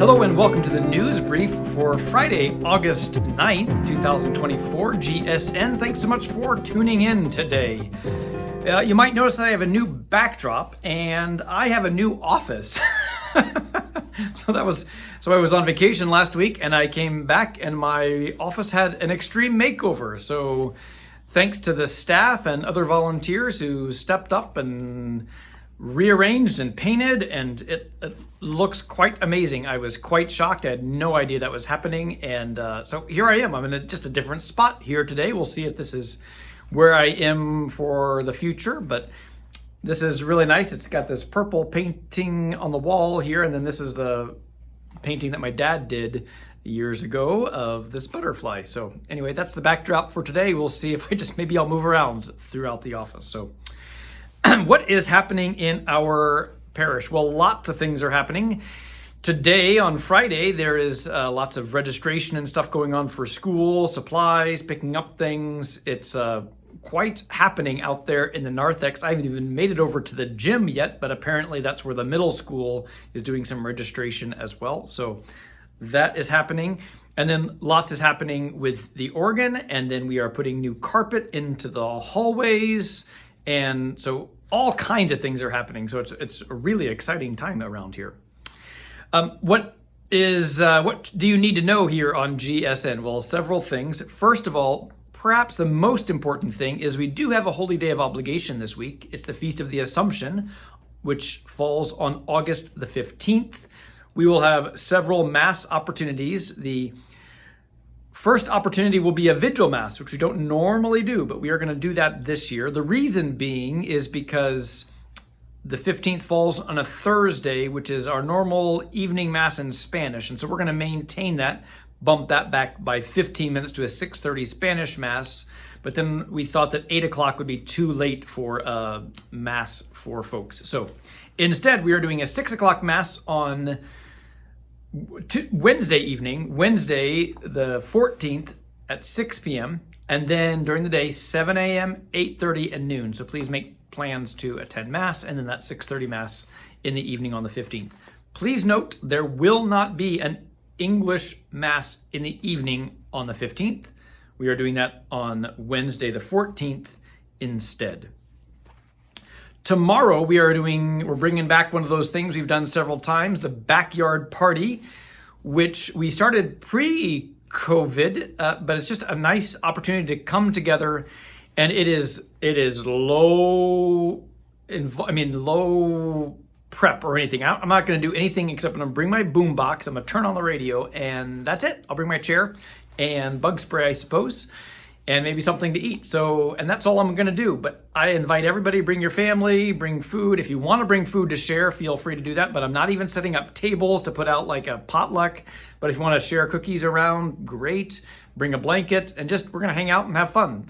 Hello and welcome to the news brief for Friday, August 9th, 2024, GSN. Thanks so much for tuning in today. You might notice that I have a new backdrop and I have a new office. So I was on vacation last week and I came back and my office had an extreme makeover. So thanks to the staff and other volunteers who stepped up and rearranged and painted, and it looks quite amazing. I was quite shocked. I had no idea that was happening. And so here I am. I'm in just a different spot here today. We'll see if this is where I am for the future, but this is really nice. It's got this purple painting on the wall here, and then this is the painting that my dad did years ago of this butterfly. So anyway, that's the backdrop for today. We'll see if maybe I'll move around throughout the office. So what is happening in our parish? Well, lots of things are happening. Today, on Friday, there is lots of registration and stuff going on for school, supplies, picking up things. It's quite happening out there in the narthex. I haven't even made it over to the gym yet, but apparently that's where the middle school is doing some registration as well. So that is happening. And then lots is happening with the organ, and then we are putting new carpet into the hallways. And so all kinds of things are happening. So it's a really exciting time around here. What do you need to know here on GSN? Well, several things. First of all, perhaps the most important thing is we do have a holy day of obligation this week. It's the Feast of the Assumption, which falls on August the 15th. We will have several Mass opportunities. The first opportunity will be a vigil Mass, which we don't normally do, but we are going to do that this year. The reason being is because the 15th falls on a Thursday, which is our normal evening Mass in Spanish. And so we're going to maintain that, bump that back by 15 minutes to a 6:30 Spanish Mass. But then we thought that 8 o'clock would be too late for a Mass for folks. So instead, we are doing a 6 o'clock Mass on Wednesday evening, Wednesday the 14th at 6 p.m. And then during the day, 7 a.m., 8:30, and noon. So please make plans to attend Mass, and then that 6:30 Mass in the evening on the 15th. Please note, there will not be an English Mass in the evening on the 15th. We are doing that on Wednesday the 14th instead. Tomorrow we're bringing back one of those things we've done several times, the backyard party, which we started pre-COVID, but it's just a nice opportunity to come together. And it is low prep or anything. I'm not going to do anything except I'm going to bring my boom box. I'm going to turn on the radio, and that's it. I'll bring my chair and bug spray, I suppose, and maybe something to eat. So, and that's all I'm going to do. But I invite everybody, bring your family, bring food. If you want to bring food to share, feel free to do that. But I'm not even setting up tables to put out like a potluck. But if you want to share cookies around, great. Bring a blanket, and we're going to hang out and have fun.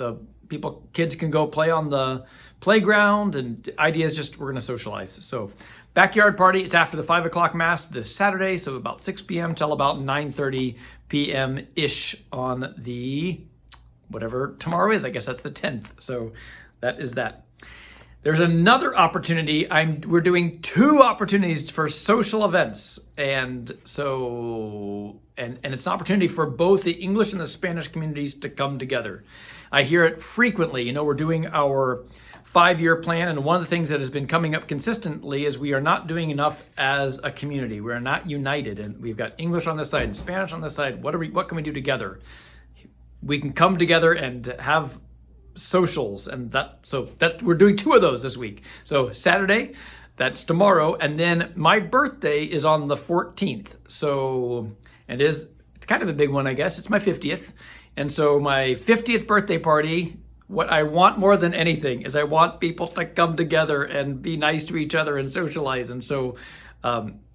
Kids can go play on the playground, and the idea is we're going to socialize. So backyard party, it's after the 5 o'clock Mass this Saturday. So about 6 p.m. till about 9:30 p.m.-ish on the whatever tomorrow is. I guess that's the 10th. So that is that. There's another opportunity. We're doing 2 opportunities for social events. And so, and it's an opportunity for both the English and the Spanish communities to come together. I hear it frequently. We're doing our 5-year plan. And one of the things that has been coming up consistently is we are not doing enough as a community. We're not united. And we've got English on this side and Spanish on this side. What can we do together? We can come together and have socials, and that we're doing 2 of those this week. So Saturday, that's tomorrow, and then my birthday is on the 14th. So it's kind of a big one, I guess. It's my 50th, and so my 50th birthday party. What I want more than anything is I want people to come together and be nice to each other and socialize, and so.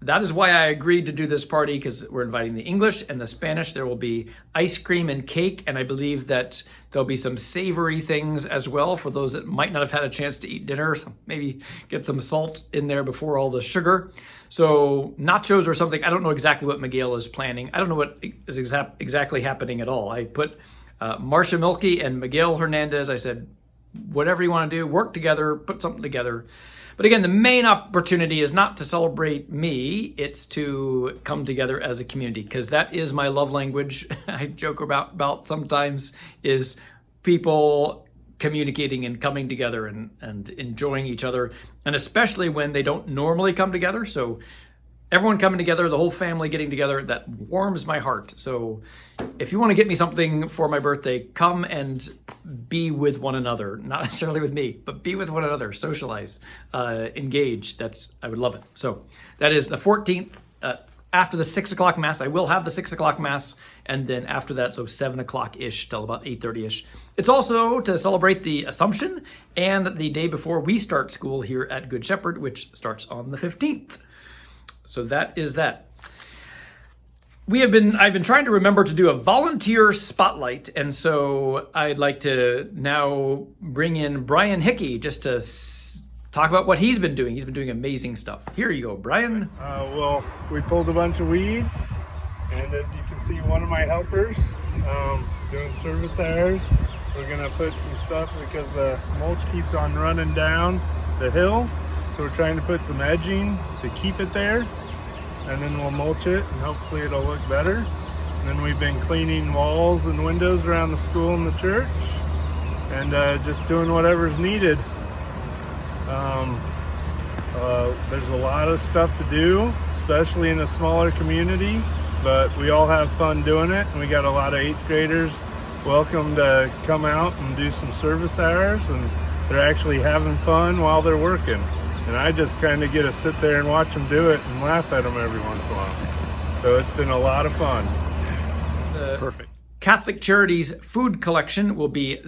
That is why I agreed to do this party, because we're inviting the English and the Spanish. There will be ice cream and cake, and I believe that there'll be some savory things as well for those that might not have had a chance to eat dinner. So maybe get some salt in there before all the sugar. So nachos or something. I don't know exactly what Miguel is planning. I don't know what is exactly happening at all. I put Marcia Milkey and Miguel Hernandez. I said, whatever you want to do, work together, put something together. But again, the main opportunity is not to celebrate me, it's to come together as a community, because that is my love language. I joke about sometimes is people communicating and coming together and enjoying each other, and especially when they don't normally come together. So everyone coming together, the whole family getting together, that warms my heart. So if you want to get me something for my birthday, come and be with one another. Not necessarily with me, but be with one another, socialize, engage. I would love it. So that is the 14th, after the 6 o'clock Mass. I will have the 6 o'clock Mass, and then after that, so 7 o'clock-ish till about 8:30-ish. It's also to celebrate the Assumption and the day before we start school here at Good Shepherd, which starts on the 15th. So that is that. I've been trying to remember to do a volunteer spotlight, and so I'd like to now bring in Brian Hickey just to talk about what he's been doing. He's been doing amazing stuff. Here you go, Brian. Well, we pulled a bunch of weeds, and as you can see, one of my helpers doing service hours. We're gonna put some stuff because the mulch keeps on running down the hill, so we're trying to put some edging to keep it there, and then we'll mulch it and hopefully it'll look better. And then we've been cleaning walls and windows around the school and the church, and just doing whatever's needed. There's a lot of stuff to do, especially in a smaller community, but we all have fun doing it, and we got a lot of 8th graders welcome to come out and do some service hours, and they're actually having fun while they're working. And I just kind of get to sit there and watch them do it and laugh at them every once in a while. So it's been a lot of fun. Perfect. Catholic Charities food collection will be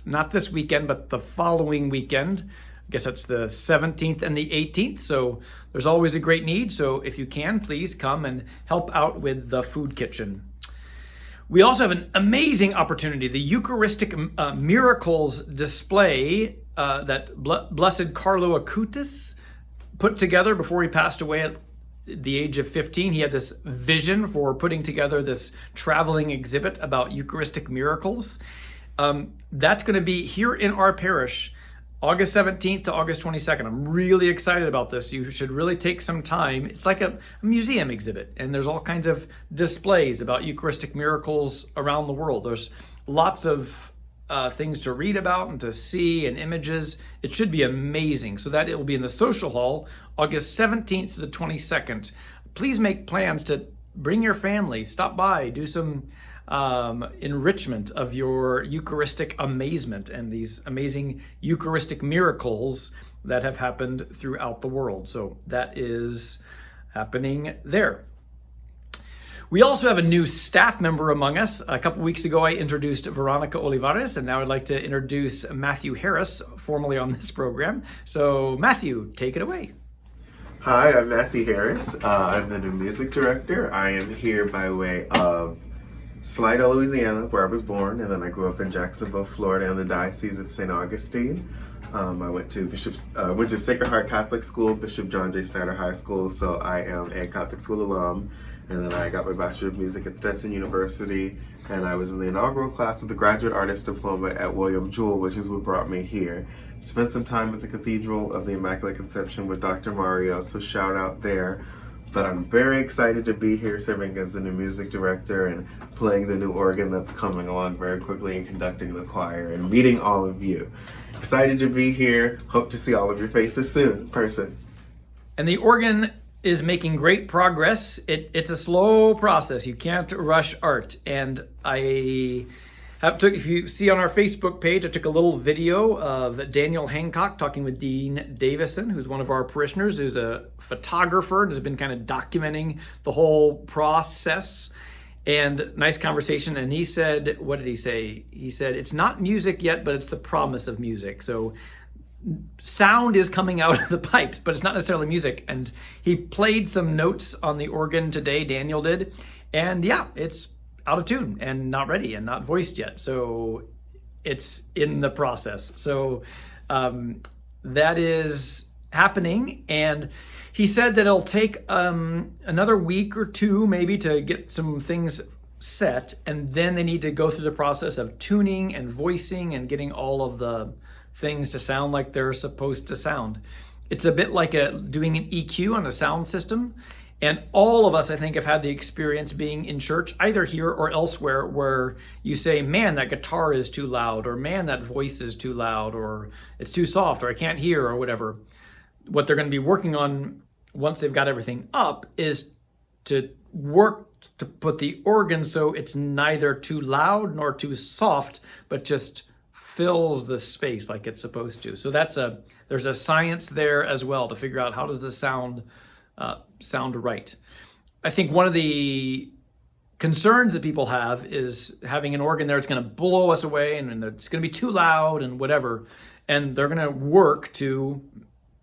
not this weekend, but the following weekend. I guess that's the 17th and the 18th. So there's always a great need. So if you can, please come and help out with the food kitchen. We also have an amazing opportunity, the Eucharistic Miracles display that Blessed Carlo Acutis put together before he passed away at the age of 15. He had this vision for putting together this traveling exhibit about Eucharistic miracles. That's going to be here in our parish, August 17th to August 22nd. I'm really excited about this. You should really take some time. It's like a museum exhibit, and there's all kinds of displays about Eucharistic miracles around the world. There's lots of things to read about and to see and images. It should be amazing. So that it will be in the social hall, August 17th to the 22nd. Please make plans to bring your family, stop by, do some enrichment of your Eucharistic amazement and these amazing Eucharistic miracles that have happened throughout the world. So that is happening there. We also have a new staff member among us. A couple weeks ago, I introduced Veronica Olivares, and now I'd like to introduce Matthew Harris, formerly on this program. So Matthew, take it away. Hi, I'm Matthew Harris. I'm the new music director. I am here by way of Slida, Louisiana, where I was born, and then I grew up in Jacksonville, Florida, in the Diocese of St. Augustine. I went to Sacred Heart Catholic School, Bishop John J. Snyder High School, so I am a Catholic school alum. And then I got my Bachelor of Music at Stetson University, and I was in the inaugural class of the Graduate Artist Diploma at William Jewell, which is what brought me here. Spent some time at the Cathedral of the Immaculate Conception with Dr. Mario, so shout out there. But I'm very excited to be here serving as the new music director and playing the new organ that's coming along very quickly and conducting the choir and meeting all of you. Excited to be here. Hope to see all of your faces soon in person. And the organ is making great progress. It's a slow process. You can't rush art. And if you see on our Facebook page, I took a little video of Daniel Hancock talking with Dean Davison, who's one of our parishioners, who's a photographer and has been kind of documenting the whole process. And nice conversation. And he said, what did he say? He said, it's not music yet, but it's the promise of music. So sound is coming out of the pipes, but it's not necessarily music. And he played some notes on the organ today, Daniel did. And yeah, it's out of tune and not ready and not voiced yet. So it's in the process. So that is happening. And he said that it'll take another week or two maybe to get some things set. And then they need to go through the process of tuning and voicing and getting all of the things to sound like they're supposed to sound. It's a bit like doing an EQ on a sound system. And all of us, I think, have had the experience being in church, either here or elsewhere, where you say, man, that guitar is too loud, or man, that voice is too loud, or it's too soft, or I can't hear, or whatever. What they're going to be working on once they've got everything up is to work to put the organ so it's neither too loud nor too soft, but just fills the space like it's supposed to. So there's a science there as well to figure out how does this sound right. I think one of the concerns that people have is having an organ there that's going to blow us away and it's going to be too loud and whatever, and they're going to work to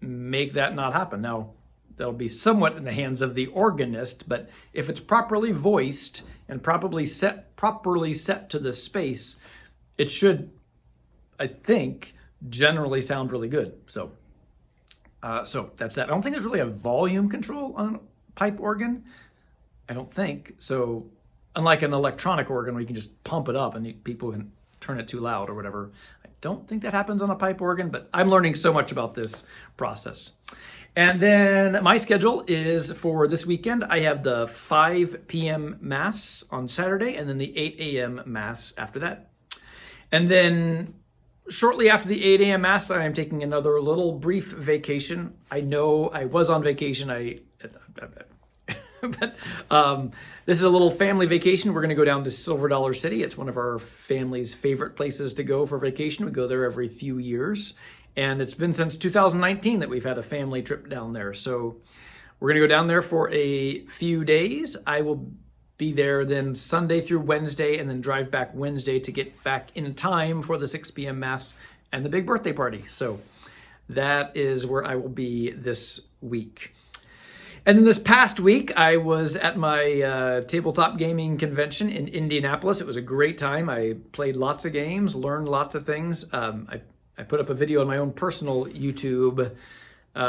make that not happen. Now, that'll be somewhat in the hands of the organist, but if it's properly voiced and properly set to the space, it should, I think, generally sound really good. So that's that. I don't think there's really a volume control on a pipe organ. I don't think. So unlike an electronic organ where you can just pump it up and people can turn it too loud or whatever, I don't think that happens on a pipe organ, but I'm learning so much about this process. And then my schedule is for this weekend. I have the 5 p.m. Mass on Saturday and then the 8 a.m. Mass after that. And then shortly after the 8 a.m. Mass, I am taking another little brief vacation. I know I was on vacation. But this is a little family vacation. We're going to go down to Silver Dollar City. It's one of our family's favorite places to go for vacation. We go there every few years. And it's been since 2019 that we've had a family trip down there. So we're going to go down there for a few days. I will be there then Sunday through Wednesday and then drive back Wednesday to get back in time for the 6 p.m. Mass and the big birthday party. So that is where I will be this week. And then this past week, I was at my tabletop gaming convention in Indianapolis. It was a great time. I played lots of games, learned lots of things. I put up a video on my own personal YouTube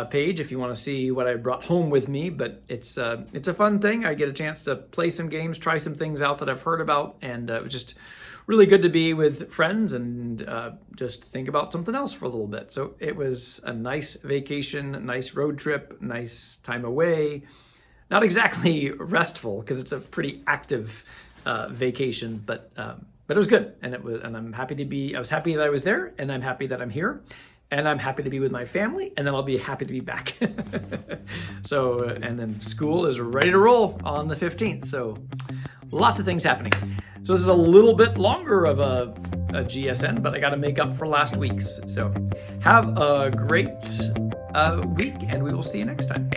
page if you want to see what I brought home with me, but it's a fun thing. I get a chance to play some games, try some things out that I've heard about, and it was just really good to be with friends and just think about something else for a little bit. So it was a nice vacation, nice road trip, nice time away. Not exactly restful because it's a pretty active vacation, but it was good, and I'm happy to be. I was happy that I was there, and I'm happy that I'm here, and I'm happy to be with my family, and then I'll be happy to be back. So, and then school is ready to roll on the 15th. So, lots of things happening. So this is a little bit longer of a GSN, but I got to make up for last week's. So, have a great week, and we will see you next time.